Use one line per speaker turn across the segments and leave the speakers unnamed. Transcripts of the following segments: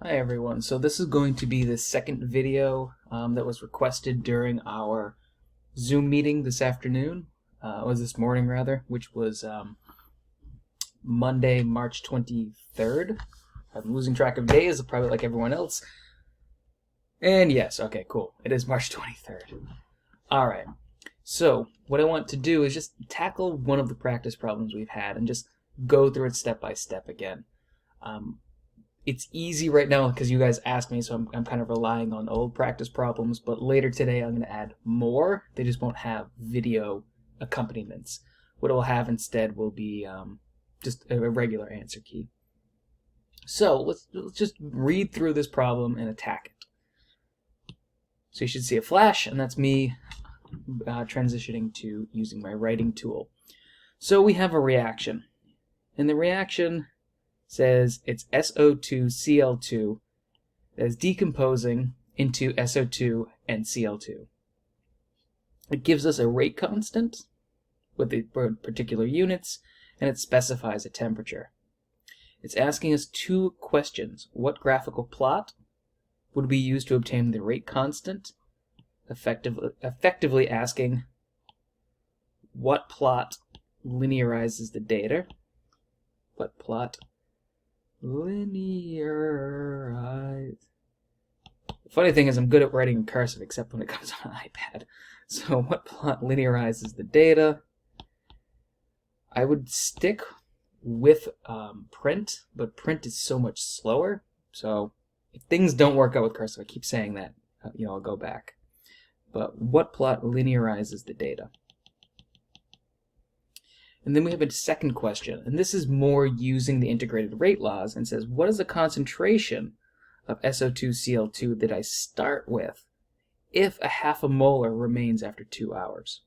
Hi everyone, so this is going to be the second video that was requested during our Zoom meeting this afternoon, was this morning rather, which was Monday, March 23rd. I'm losing track of days, probably like everyone else. And yes, okay, cool, it is March 23rd. Alright, so what I want to do is just tackle one of the practice problems we've had and just go through it step by step again. It's easy right now because you guys asked me, so I'm kind of relying on old practice problems, but later today I'm going to add more. They just won't have video accompaniments. What it will have instead will be just a regular answer key. So let's just read through this problem and attack it. So you should see a flash, and that's me transitioning to using my writing tool. So we have a reaction, and the reaction says it's SO2Cl2 that is decomposing into SO2 and Cl2. It gives us a rate constant with the particular units, and it specifies a temperature. It's asking us two questions. What graphical plot would be used to obtain the rate constant? Effectively asking what plot linearizes the data? What plot linearize? The funny thing is I'm good at writing in cursive except when it comes on an iPad. So what plot linearizes the data? I would stick with print, but print is so much slower. So if things don't work out with cursive, I keep saying that, I'll go back. But what plot linearizes the data? And then we have a second question, and this is more using the integrated rate laws, and says, what is the concentration of SO2Cl2 that I start with if a half a molar remains after 2 hours?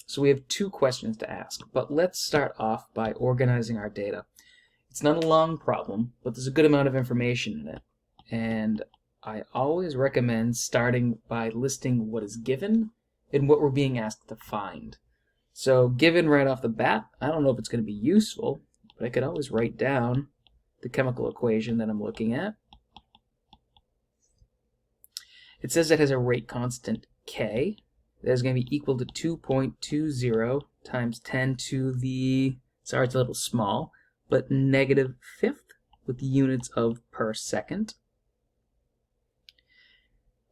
So we have two questions to ask, but let's start off by organizing our data. It's not a long problem, but there's a good amount of information in it, and I always recommend starting by listing what is given and what we're being asked to find. So given right off the bat, I don't know if it's going to be useful, but I could always write down the chemical equation that I'm looking at. It says it has a rate constant K that is going to be equal to 2.20 times 10 to the, sorry it's a little small, but negative fifth with the units of per second.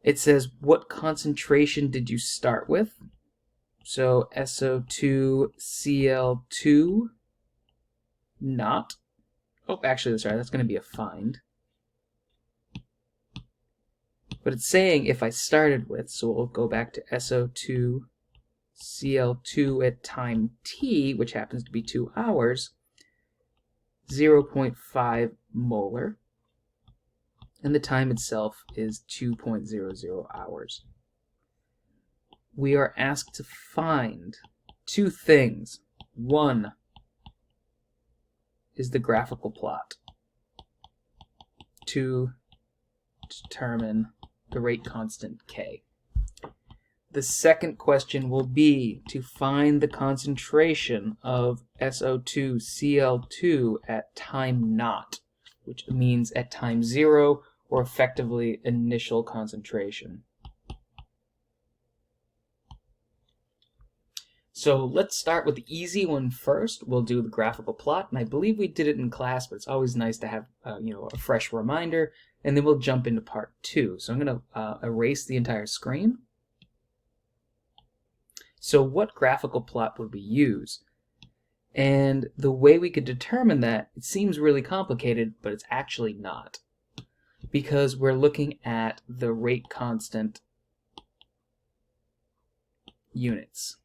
It says what concentration did you start with? So SO2Cl2 not. Oh, actually, sorry, that's going to be a find. But it's saying if I started with, so we'll go back to SO2Cl2 at time t, which happens to be 2 hours, 0.5 molar, and the time itself is 2.00 hours. We are asked to find two things. One is the graphical plot to determine the rate constant K. The second question will be to find the concentration of SO2Cl2 at time naught, which means at time 0 or effectively initial concentration. So let's start with the easy one first. We'll do the graphical plot, and I believe we did it in class, but it's always nice to have a fresh reminder, and then we'll jump into part 2. So I'm going to erase the entire screen. So what graphical plot would we use? And the way we could determine that, it seems really complicated, but it's actually not, because we're looking at the rate constant units.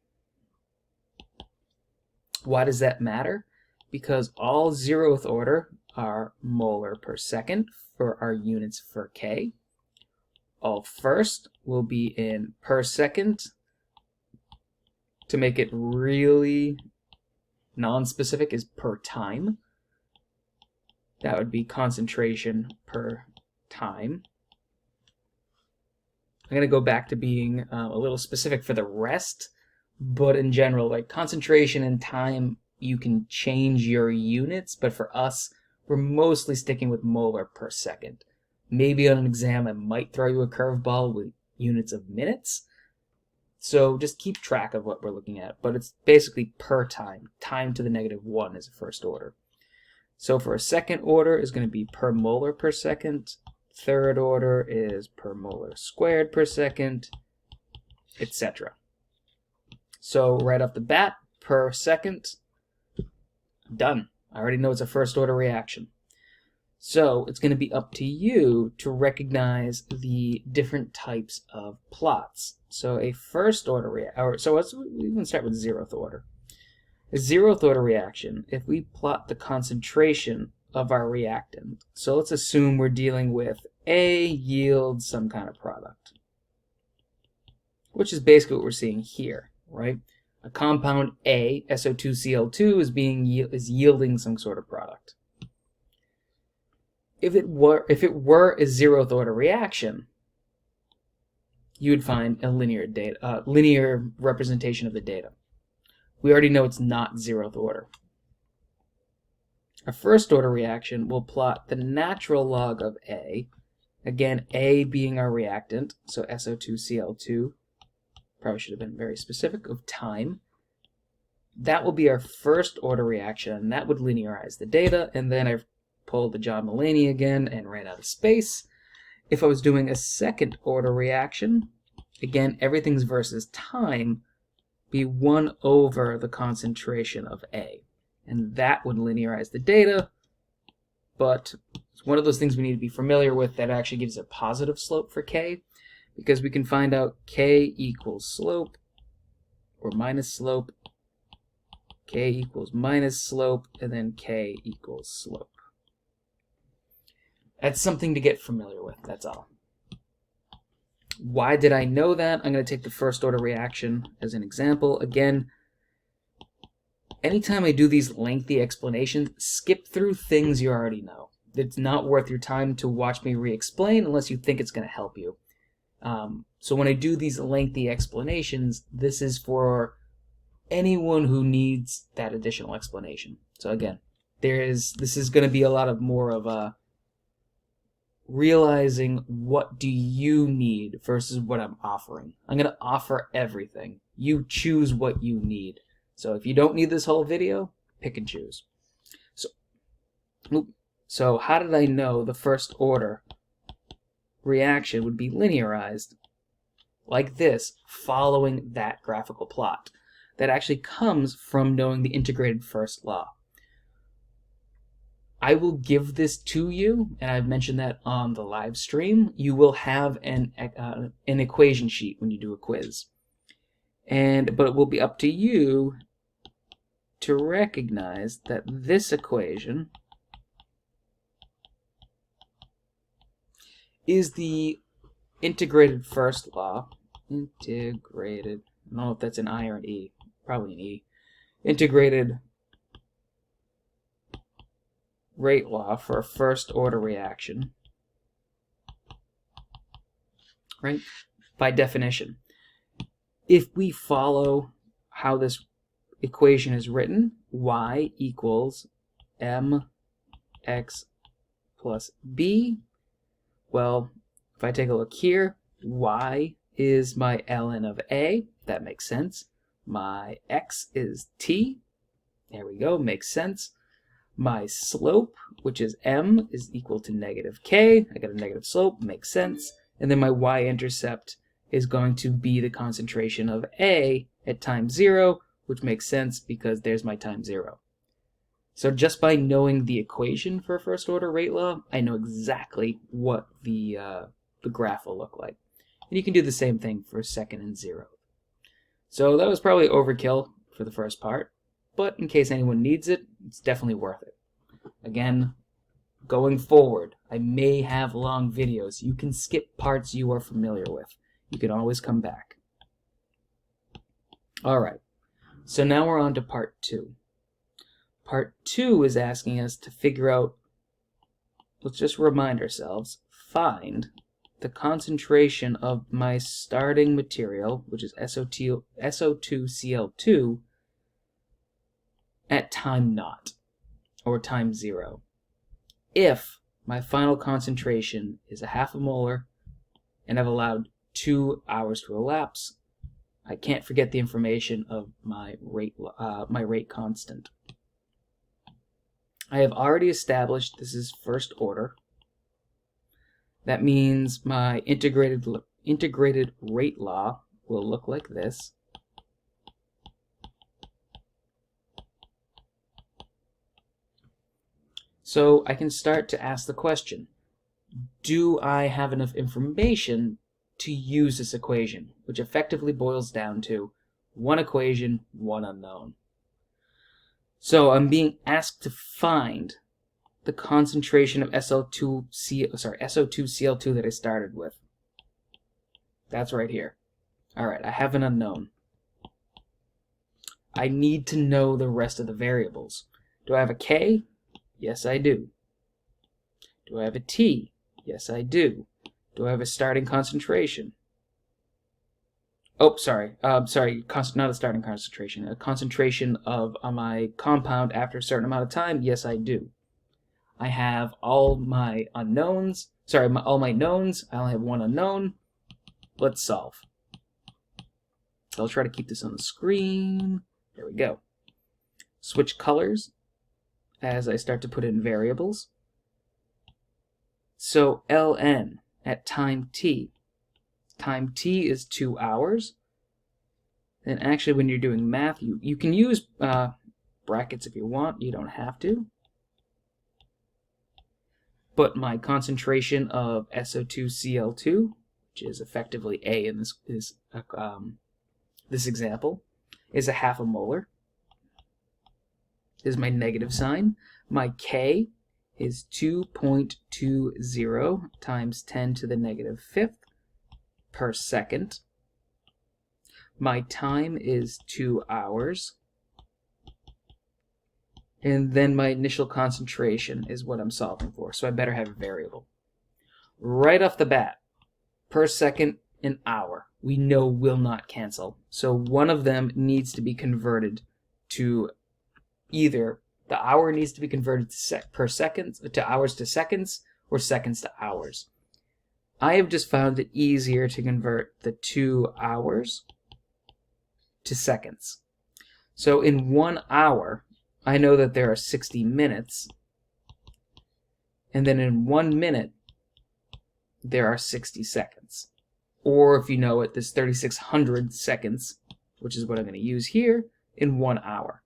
Why does that matter? Because all 0th order are molar per second for our units for K. All first will be in per second. To make it really non-specific is per time. That would be concentration per time. I'm going to go back to being a little specific for the rest. But in general, like concentration and time, you can change your units, but for us, we're mostly sticking with molar per second. Maybe on an exam I might throw you a curveball with units of minutes. So just keep track of what we're looking at. But it's basically per time. Time to the -1 is a first order. So for a second order is going to be per molar per second. Third order is per molar squared per second, etc. So right off the bat, per second, done. I already know it's a first order reaction. So it's going to be up to you to recognize the different types of plots. So a first order reaction, so we can start with zeroth order. A zeroth order reaction, if we plot the concentration of our reactant, so let's assume we're dealing with A yields some kind of product, which is basically what we're seeing here, right? A compound A, SO2Cl2, is yielding some sort of product. If it were a zeroth order reaction, you would find a linear representation of the data. We already know it's not zeroth order. A first order reaction will plot the natural log of A, again A being our reactant, so SO2Cl2, probably should have been very specific, of time. That will be our first order reaction, and that would linearize the data, and then I've pulled the John Mulaney again and ran out of space. If I was doing a second order reaction, again everything's versus time, be 1 over the concentration of A. And that would linearize the data, but it's one of those things we need to be familiar with that actually gives a positive slope for K, because we can find out K equals slope, or minus slope, K equals minus slope, and then K equals slope. That's something to get familiar with, that's all. Why did I know that? I'm going to take the first order reaction as an example. Again, anytime I do these lengthy explanations, skip through things you already know. It's not worth your time to watch me re-explain unless you think it's going to help you. So when I do these lengthy explanations, this is for anyone who needs that additional explanation. So again, this is going to be a lot of more of a realizing what do you need versus what I'm offering. I'm going to offer everything. You choose what you need. So if you don't need this whole video, pick and choose. So how did I know the first order reaction would be linearized like this following that graphical plot? That actually comes from knowing the integrated first law. I will give this to you, and I've mentioned that on the live stream. You will have an equation sheet when you do a quiz. But it will be up to you to recognize that this equation is the integrated first law. Integrated, I don't know if that's an I or an E, probably an E. Integrated rate law for a first order reaction, right? By definition, if we follow how this equation is written, y equals mx plus b, well, if I take a look here, y is my ln of a, that makes sense. My x is t, there we go, makes sense. My slope, which is m, is equal to negative k. I got a negative slope, makes sense. And then my y-intercept is going to be the concentration of A at time 0, which makes sense because there's my time 0. So just by knowing the equation for first order rate law, I know exactly what the graph will look like. And you can do the same thing for second and 0. So that was probably overkill for the first part, but in case anyone needs it, it's definitely worth it. Again, going forward, I may have long videos. You can skip parts you are familiar with. You can always come back. Alright, so now we're on to part 2. Part 2 is asking us to figure out, let's just remind ourselves, find the concentration of my starting material, which is SO2Cl2, at time naught, or time 0. if my final concentration is a half a molar and I've allowed 2 hours to elapse, I can't forget the information of my rate constant. I have already established this is first order. That means my integrated rate law will look like this. So I can start to ask the question, do I have enough information to use this equation, which effectively boils down to one equation, one unknown. So I'm being asked to find the concentration of SO2Cl2 that I started with. That's right here. All right, I have an unknown. I need to know the rest of the variables. Do I have a K? Yes, I do. Do I have a T? Yes, I do. Do I have a starting concentration? Oh, sorry. Not a starting concentration. A concentration of my compound after a certain amount of time? Yes, I do. I have all my unknowns. Sorry, all my knowns. I only have one unknown. Let's solve. So I'll try to keep this on the screen. There we go. Switch colors as I start to put in variables. So ln at time t. Time t is 2 hours. And actually when you're doing math, you can use brackets if you want. You don't have to. But my concentration of SO2Cl2, which is effectively A in this example, is a half a molar. Is my negative sign. My K is 2.20 times 10 to the negative 5th per second. My time is 2 hours. And then my initial concentration is what I'm solving for. So I better have a variable. Right off the bat, per second and hour, we know will not cancel. So one of them needs to be converted to either the hour needs to be converted to hours to seconds, or seconds to hours. I have just found it easier to convert the 2 hours to seconds. So in 1 hour, I know that there are 60 minutes, and then in 1 minute, there are 60 seconds. Or if you know it, there's 3,600 seconds, which is what I'm going to use here, in 1 hour.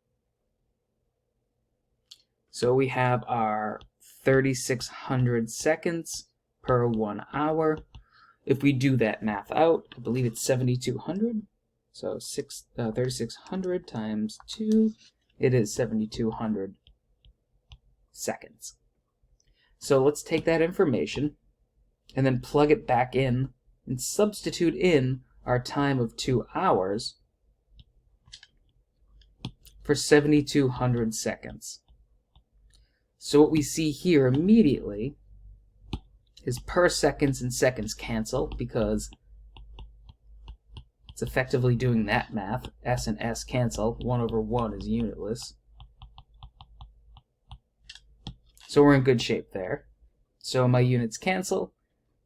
So we have our 3,600 seconds per 1 hour. If we do that math out, I believe it's 7,200. So 3,600 times 2, it is 7,200 seconds. So let's take that information and then plug it back in and substitute in our time of 2 hours for 7,200 seconds. So what we see here immediately is per seconds and seconds cancel because it's effectively doing that math. S and S cancel. 1 over 1 is unitless. So we're in good shape there. So my units cancel.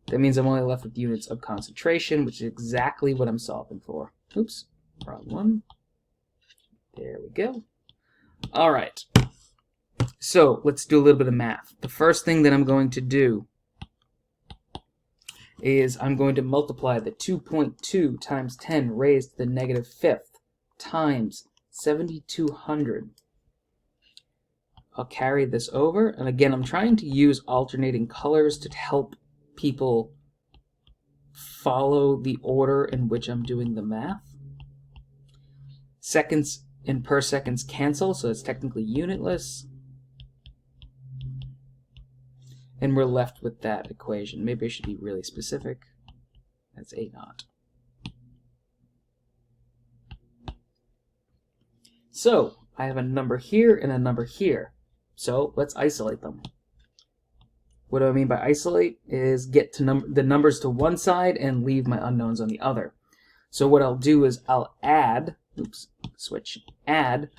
That means I'm only left with units of concentration, which is exactly what I'm solving for. Oops, wrong one. There we go. All right. So let's do a little bit of math. The first thing that I'm going to do is I'm going to multiply the 2.2 times 10 raised to the negative 5th times 7,200. I'll carry this over, and again, I'm trying to use alternating colors to help people follow the order in which I'm doing the math. Seconds and per seconds cancel, so it's technically unitless. And we're left with that equation. Maybe I should be really specific. That's A naught. So I have a number here and a number here. So let's isolate them. What do I mean by isolate? Is get to the numbers to one side and leave my unknowns on the other. So what I'll do is I'll add, add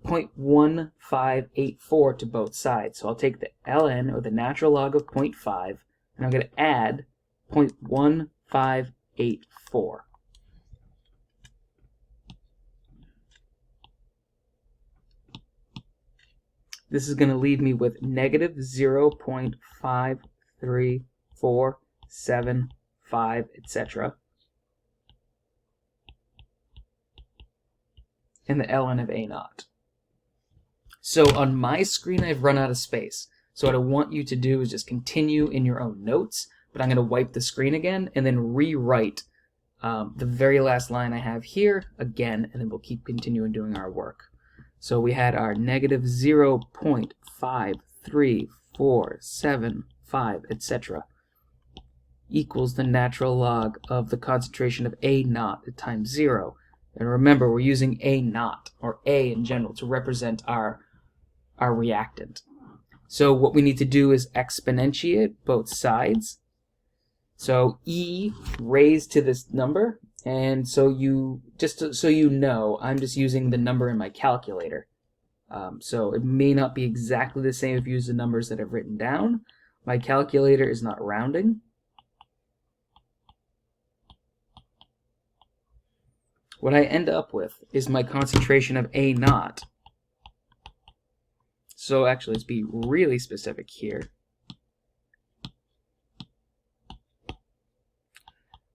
0.1584 to both sides. So I'll take the ln, or the natural log of 0.5, and I'm going to add 0.1584. This is going to leave me with negative 0.53475, etc. And the ln of a naught. So on my screen, I've run out of space. So what I want you to do is just continue in your own notes, but I'm going to wipe the screen again and then rewrite the very last line I have here again, and then we'll keep continuing doing our work. So we had our negative 0.53475, etc. equals the natural log of the concentration of a naught times 0. And remember, we're using a naught, or a in general, to represent our reactant. So what we need to do is exponentiate both sides. So e raised to this number, and so so you know, I'm just using the number in my calculator. So it may not be exactly the same if you use the numbers that I've written down. My calculator is not rounding. What I end up with is my concentration of a naught. So actually, let's be really specific here.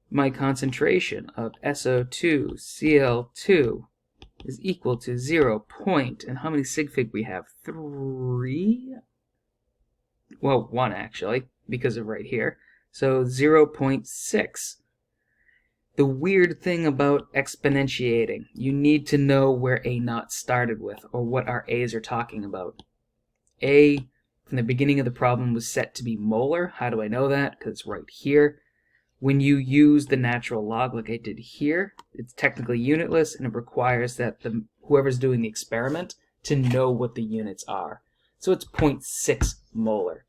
My concentration of SO2Cl2 is equal to 0. And how many sig fig we have? 3? Well, 1 actually, because of right here. So 0.6. The weird thing about exponentiating, you need to know where a naught started with, or what our a's are talking about. A, from the beginning of the problem, was set to be molar. How do I know that? Because it's right here. When you use the natural log like I did here, it's technically unitless, and it requires that whoever's doing the experiment to know what the units are. So it's 0.6 molar.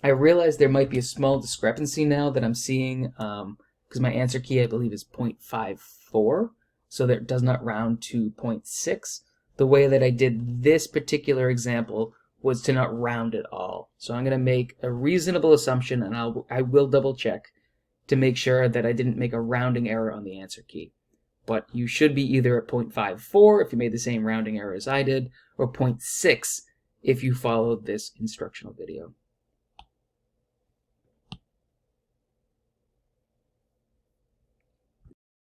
I realize there might be a small discrepancy now that I'm seeing, because my answer key, I believe, is 0.54, so that it does not round to 0.6. The way that I did this particular example was to not round at all. So I'm going to make a reasonable assumption, and I will double check to make sure that I didn't make a rounding error on the answer key. But you should be either at 0.54 if you made the same rounding error as I did, or 0.6 if you followed this instructional video.